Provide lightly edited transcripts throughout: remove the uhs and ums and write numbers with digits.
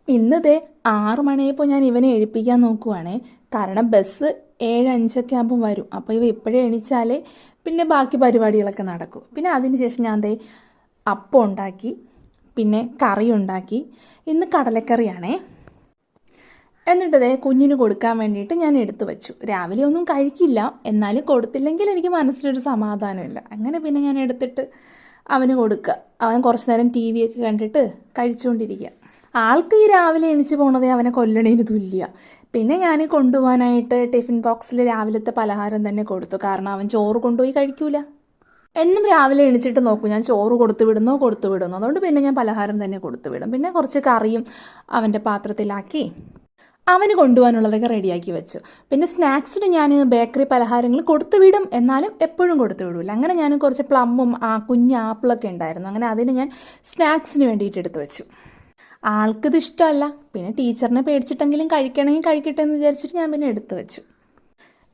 ഇന്ന് ദേ 6 മണിയായപ്പോൾ ഞാൻ ഇവനെ എഴുപ്പിക്കാൻ നോക്കുവാണേ. കാരണം ബസ് 7:05 ആകുമ്പോൾ വരും. അപ്പോൾ ഇവ ഇപ്പോഴേ എണീച്ചാലേ പിന്നെ ബാക്കി പരിപാടികളൊക്കെ നടക്കും. പിന്നെ അതിന് ശേഷം ഞാൻ ദേ അപ്പം ഉണ്ടാക്കി, പിന്നെ കറി ഉണ്ടാക്കി. ഇന്ന് കടലക്കറിയാണേ. എന്നിട്ട് ദേ കുഞ്ഞിന് കൊടുക്കാൻ വേണ്ടിയിട്ട് ഞാൻ എടുത്തു വെച്ചു. രാവിലെ ഒന്നും കഴിക്കില്ല, എന്നാലും കൊടുത്തില്ലെങ്കിൽ എനിക്ക് മനസ്സിലൊരു സമാധാനമില്ല. അങ്ങനെ പിന്നെ ഞാൻ എടുത്തിട്ട് അവന് കൊടുക്കുക. അവൻ കുറച്ച് നേരം ടി വി ഒക്കെ കണ്ടിട്ട് കഴിച്ചുകൊണ്ടിരിക്കുക. ആൾക്ക് ഈ രാവിലെ എണീച്ച് പോണതേ അവനെ കൊല്ലണേന് തുല്യ. പിന്നെ ഞാൻ കൊണ്ടുപോകാനായിട്ട് ടിഫിൻ ബോക്സിൽ രാവിലത്തെ പലഹാരം തന്നെ കൊടുത്തു. കാരണം അവൻ ചോറ് കൊണ്ടുപോയി കഴിക്കൂല. എന്നും രാവിലെ എണീച്ചിട്ട് നോക്കും ഞാൻ ചോറ് കൊടുത്തു വിടുന്നോ. അതുകൊണ്ട് പിന്നെ ഞാൻ പലഹാരം തന്നെ കൊടുത്തു വിടും. പിന്നെ കുറച്ച് കറിയും അവൻ്റെ പാത്രത്തിലാക്കി അവന് കൊണ്ടുപോകാനുള്ളതൊക്കെ റെഡിയാക്കി വെച്ചു. പിന്നെ സ്നാക്സിന് ഞാൻ ബേക്കറി പലഹാരങ്ങൾ കൊടുത്തു വിടും, എന്നാലും എപ്പോഴും കൊടുത്തു വിടില്ല. അങ്ങനെ ഞാൻ കുറച്ച് പ്ലമ്മും കുഞ്ഞ് ആപ്പിളൊക്കെ ഉണ്ടായിരുന്നു. അങ്ങനെ അതിന് ഞാൻ സ്നാക്സിന് വേണ്ടിയിട്ട് എടുത്തു വെച്ചു. ആൾക്കിത് ഇഷ്ടമല്ല, പിന്നെ ടീച്ചറിനെ പേടിച്ചിട്ടെങ്കിലും കഴിക്കണമെങ്കിൽ കഴിക്കട്ടെ എന്ന് വിചാരിച്ചിട്ട് ഞാൻ പിന്നെ എടുത്തു വെച്ചു.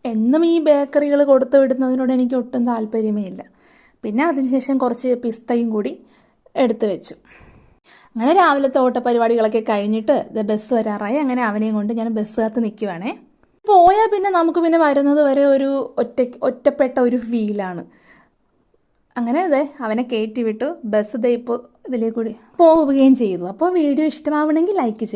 എന്നും ഈ ബേക്കറികൾ കൊടുത്തു വിടുന്നതിനോട് എനിക്ക് ഒട്ടും താല്പര്യമേ ഇല്ല. പിന്നെ അതിനുശേഷം കുറച്ച് പിസ്തയും കൂടി എടുത്തു വെച്ചു. അങ്ങനെ രാവിലത്തെ ഓട്ടപരിപാടികളൊക്കെ കഴിഞ്ഞിട്ട് ബസ് വരാറായി. അങ്ങനെ അവനെയും കൊണ്ട് ഞാൻ ബസ്സിനകത്ത് നിൽക്കുവാണേ. പോയാൽ പിന്നെ നമുക്ക് പിന്നെ വരുന്നത് വരെ ഒരു ഒറ്റപ്പെട്ട ഒരു ഫീലാണ്. അങ്ങനെ അതെ അവനെ കയറ്റി വിട്ടു. ബസ് ഇപ്പോൾ ഇതിലേ കൂടി പോവുകയും ചെയ്തു. അപ്പോൾ വീഡിയോ ഇഷ്ടമാവണമെങ്കിൽ ലൈക്ക് ചെയ്യും.